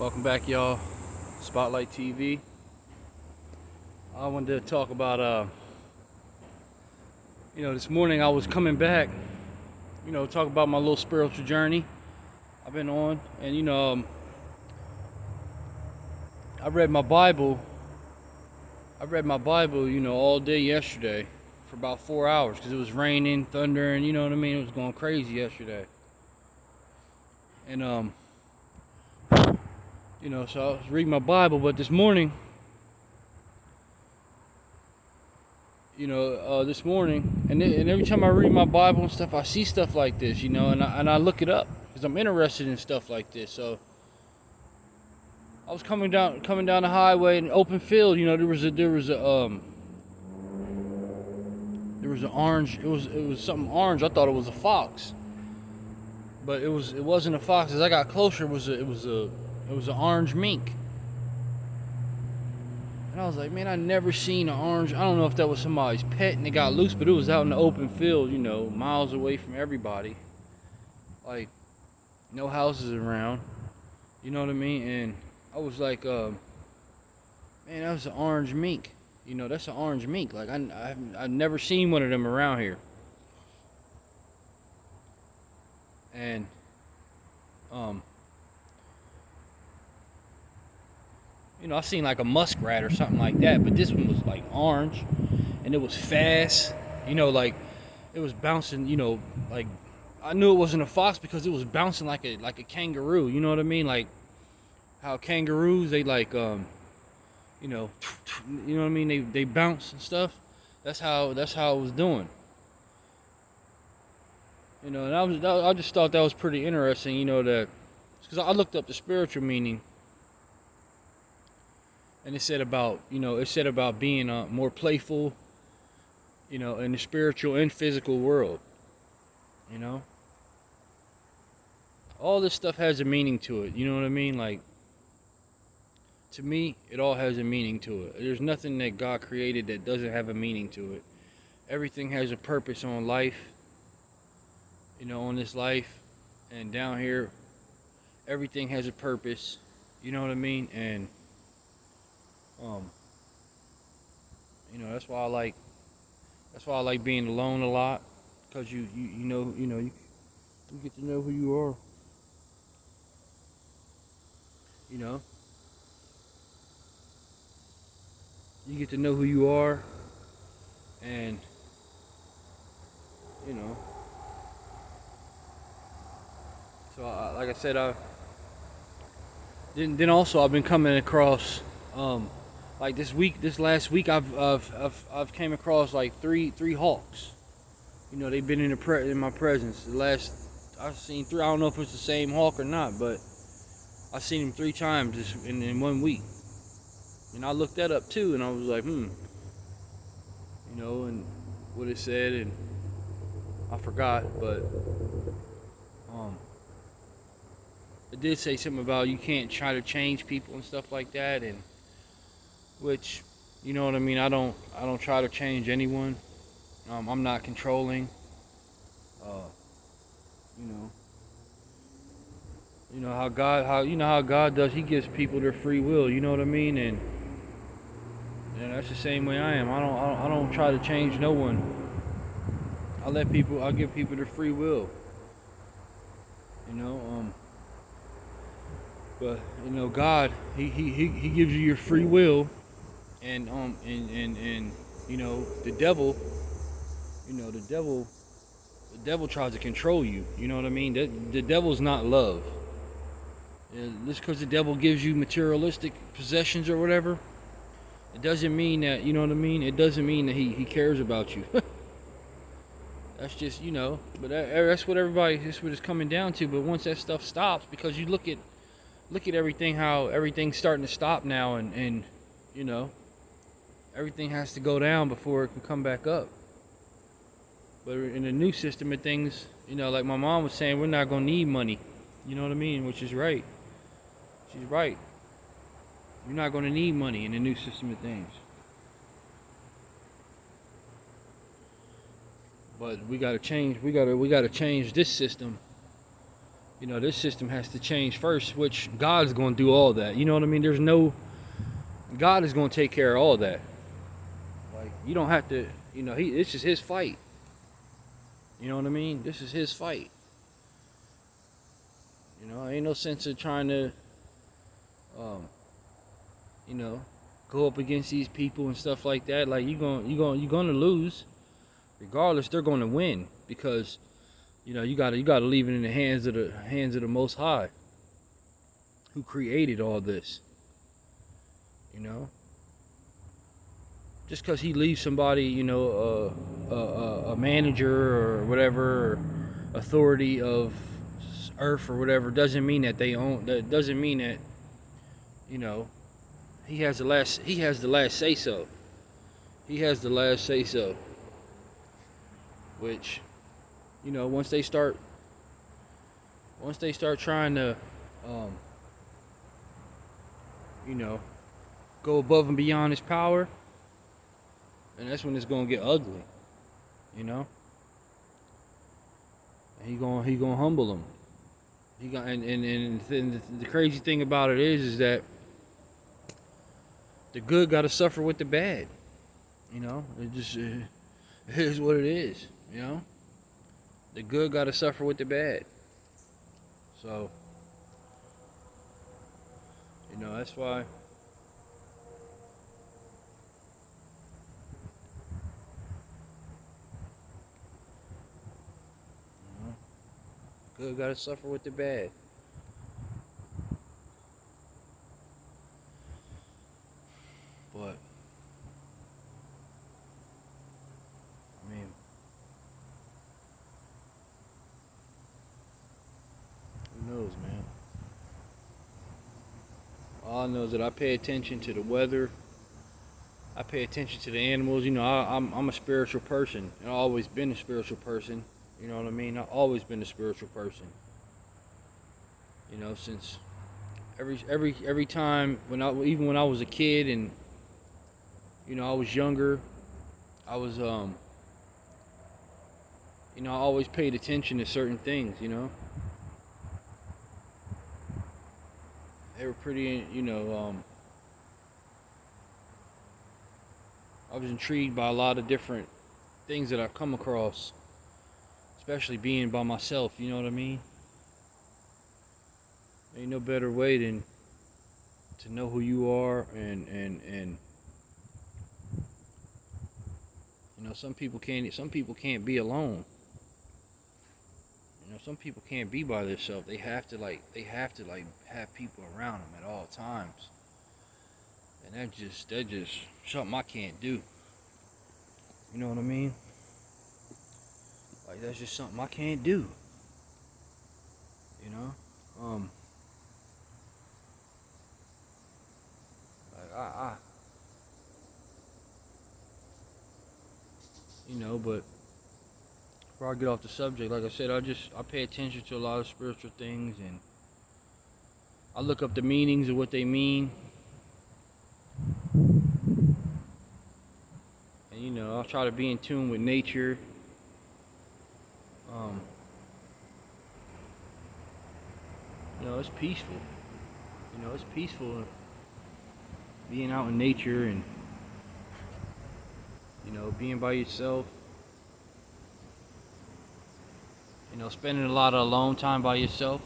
Welcome back, y'all. Spottlite.T.V. I wanted to talk about, this morning I was coming back, talk about my little spiritual journey I've been on. And, I read my Bible, all day yesterday for about 4 hours because it was raining, thundering, it was going crazy yesterday. And, so I was reading my Bible, but this morning, and every time I read my Bible and stuff, I see stuff like this, and I look it up because I'm interested in stuff like this. So I was coming down the highway in an open field. There was an orange. It was something orange. I thought it was a fox, but it wasn't a fox. As I got closer, it was an orange mink. And I was like, man, I never seen an orange. I don't know if that was somebody's pet and it got loose, but it was out in the open field, miles away from everybody. Like, no houses around. You know what I mean? And I was like, man, that was an orange mink. That's an orange mink. Like, I've never seen one of them around here. And, I seen like a muskrat or something like that, but this one was like orange, and it was fast. Like it was bouncing. Like I knew it wasn't a fox because it was bouncing like a kangaroo. You know what I mean? Like how kangaroos they like you know what I mean? They bounce and stuff. That's how it was doing. And I just thought that was pretty interesting. That because I looked up the spiritual meaning. And it said about being more playful, in the spiritual and physical world. All this stuff has a meaning to it. You know what I mean? Like, to me, it all has a meaning to it. There's nothing that God created that doesn't have a meaning to it. Everything has a purpose on life. On this life, and down here, everything has a purpose. You know what I mean? And that's why I like being alone a lot, because you get to know who you are. You get to know who you are, and so like I said, then also I've been coming across like this last week, I've came across like three hawks. They've been in my presence. I've seen three. I don't know if it's the same hawk or not, but I've seen him 3 times in 1 week. And I looked that up too, and I was like, and what it said, and I forgot, but it did say something about you can't try to change people and stuff like that, and which, you know what I mean, I don't try to change anyone. I'm not controlling. How God does. He gives people their free will. You know what I mean, and that's the same way I am. I don't try to change no one. I give people their free will. But God, He gives you your free will. And the devil tries to control you. You know what I mean? The devil's not love. Just because the devil gives you materialistic possessions or whatever, it doesn't mean that, you know what I mean? It doesn't mean that he cares about you. That's just, but that's what it's coming down to. But once that stuff stops, because you look at everything, how everything's starting to stop now, and everything has to go down before it can come back up. But in the new system of things, like my mom was saying, we're not going to need money. You know what I mean? Which is right. She's right. You're not going to need money in the new system of things. But we got to change. We got to change this system. this system has to change first, which God's going to do all that. You know what I mean? God is going to take care of all that. Like, you don't have to, this is his fight. You know what I mean? This is his fight. Ain't no sense of trying to, go up against these people and stuff like that. Like, you're gonna lose. Regardless, they're going to win because, you gotta leave it in the hands of the Most High, who created all this. Just because he leaves somebody, a manager or whatever, or authority of earth or whatever, doesn't mean that they own. That doesn't mean that, he has the last say so. He has the last say so. Which, once they start trying to, go above and beyond his power, and that's when it's gonna get ugly, And he gonna humble them. And the crazy thing about it is that the good got to suffer with the bad. It is what it is. The good got to suffer with the bad. So, that's why. Good got to suffer with the bad. But, I mean, who knows, man? All I know is that I pay attention to the weather. I pay attention to the animals. I'm a spiritual person, and I've always been a spiritual person. You know what I mean? I've always been a spiritual person. Since every time even when I was a kid and I was younger, I was I always paid attention to certain things. They were pretty. I was intrigued by a lot of different things that I've come across. Especially being by myself, you know what I mean? Ain't no better way than to know who you are and some people can't be alone. Some people can't be by themselves. They have to have people around them at all times. And that's just something I can't do. You know what I mean? Like, that's just something I can't do. But before I get off the subject, like I said, I pay attention to a lot of spiritual things, and I look up the meanings of what they mean. And I'll try to be in tune with nature. It's peaceful. It's peaceful being out in nature and being by yourself. Spending a lot of alone time by yourself.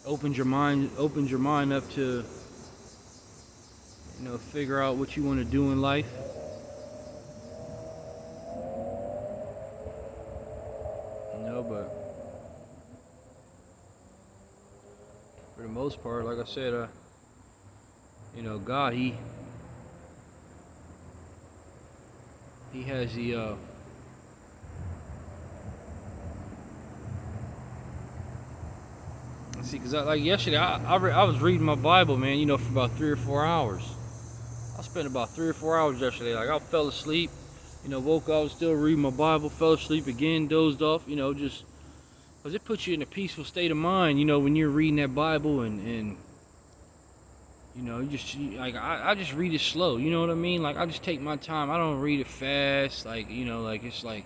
Opens your mind up to figure out what you want to do in life. But for the most part, like I said, God, He has the let's see, because like yesterday, I was reading my Bible, man, for about 3 or 4 hours. I spent about 3 or 4 hours yesterday. Like, I fell asleep, woke up, I was still reading my Bible, fell asleep again, dozed off, just because it puts you in a peaceful state of mind, when you're reading that Bible and Like I just read it slow. You know what I mean? Like I just take my time. I don't read it fast. Like like it's like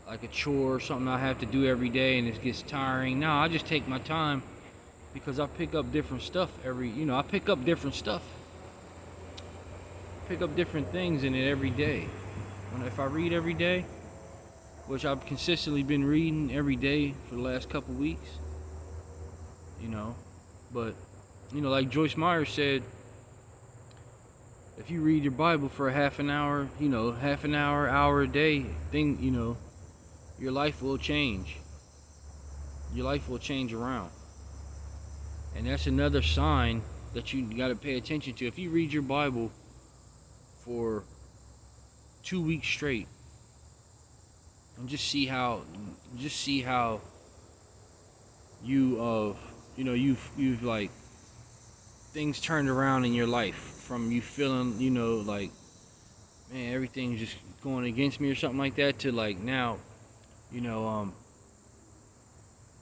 a chore or something I have to do every day, and it gets tiring. No, I just take my time because I pick up different stuff I pick up different stuff, pick up different things in it every day. If I read every day, which I've consistently been reading every day for the last couple weeks, you know, but like Joyce Meyer said, if you read your Bible for a half an hour, hour a day, your life will change. Your life will change around. And that's another sign that you got to pay attention to. If you read your Bible for 2 weeks straight and just see how you've like things turned around in your life from you feeling, like, man, everything's just going against me or something like that, to like now,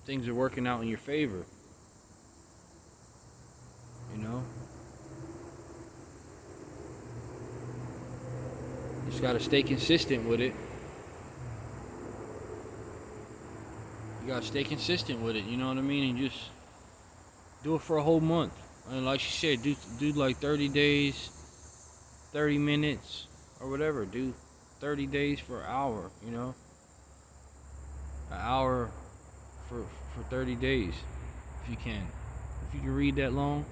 things are working out in your favor. Just gotta stay consistent with it. You gotta stay consistent with it, you know what I mean? And just do it for a whole month. And like she said, do like 30 days, 30 minutes, or whatever. Do 30 days for an hour, An hour for 30 days, if you can. If you can read that long,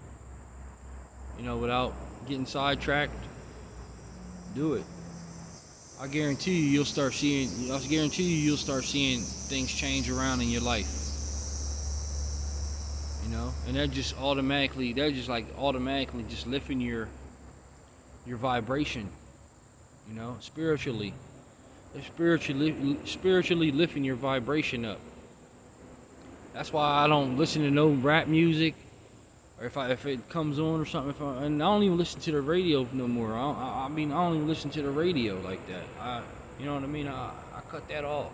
without getting sidetracked, do it. I guarantee you, you'll start seeing things change around in your life. And that just automatically just lifting your vibration, spiritually. Spiritually lifting your vibration up. That's why I don't listen to no rap music, or if it comes on or something. And I don't even listen to the radio no more. I don't even listen to the radio like that. You know what I mean? I cut that off.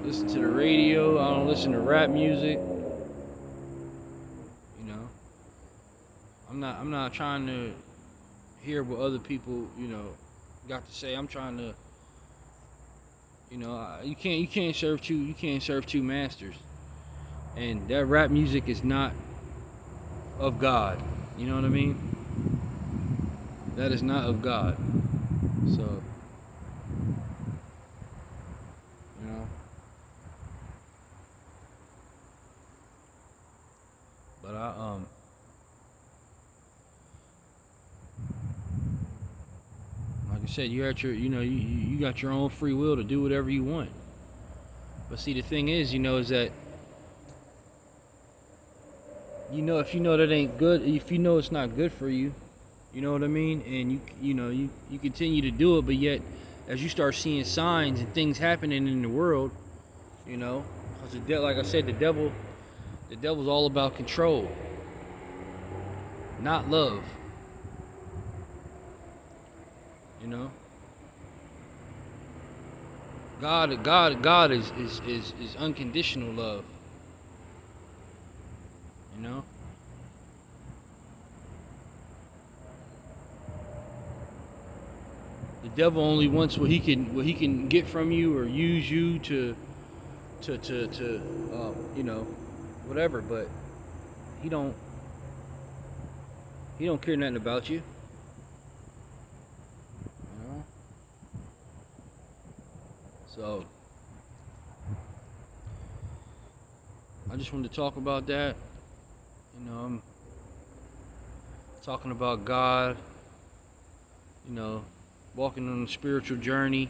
Listen to the radio. I don't listen to rap music. I'm not trying to hear what other people, got to say. I'm trying to, you can't serve two masters. And that rap music is not of God. You know what I mean? That is not of God. So, but like I said, you're at your, you got your own free will to do whatever you want. But see, the thing is, is that, if that ain't good, if it's not good for you, you know what I mean? And you continue to do it, but yet, as you start seeing signs and things happening in the world, because like I said, the devil's all about control, not love. God is unconditional love. The devil only wants what he can get from you or use you to whatever, but he don't care nothing about you. So I just wanted to talk about that. I'm talking about God, walking on a spiritual journey,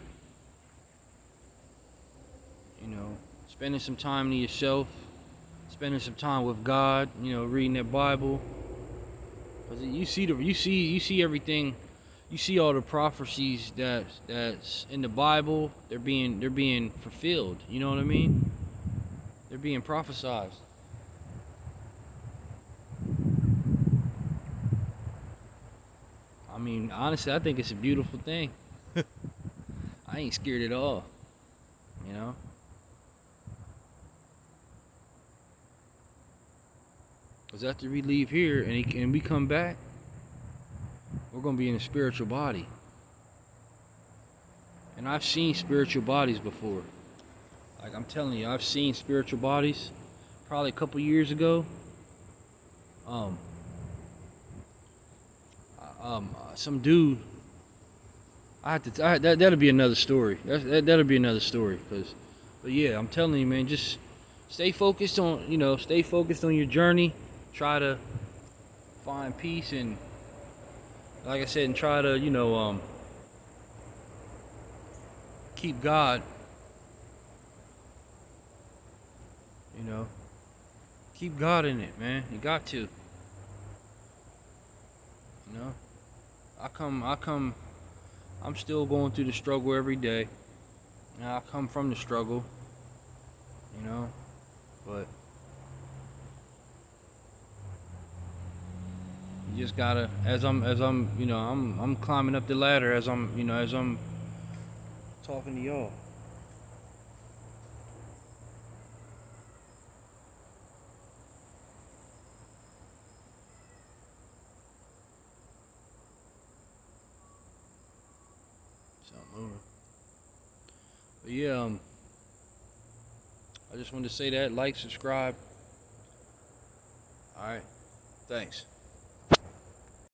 spending some time to yourself, spending some time with God, reading that Bible. Because you see everything. You see all the prophecies that's in the Bible. They're being fulfilled. You know what I mean? They're being prophesied. I mean, honestly, I think it's a beautiful thing. I ain't scared at all. Because after we leave here and we come back, we're going to be in a spiritual body. And I've seen spiritual bodies before. Like I'm telling you, I've seen spiritual bodies probably a couple years ago. Some dude. That'll be another story. That'll be another story. But yeah, I'm telling you, man, just stay focused on, stay focused on your journey. Try to find peace and, like I said, and try to, keep God. Keep God in it, man. You got to. I'm still going through the struggle every day. And I come from the struggle, but you just gotta, as I'm climbing up the ladder, as I'm talking to y'all. But yeah, I just wanted to say that. Like, subscribe. All right. Thanks.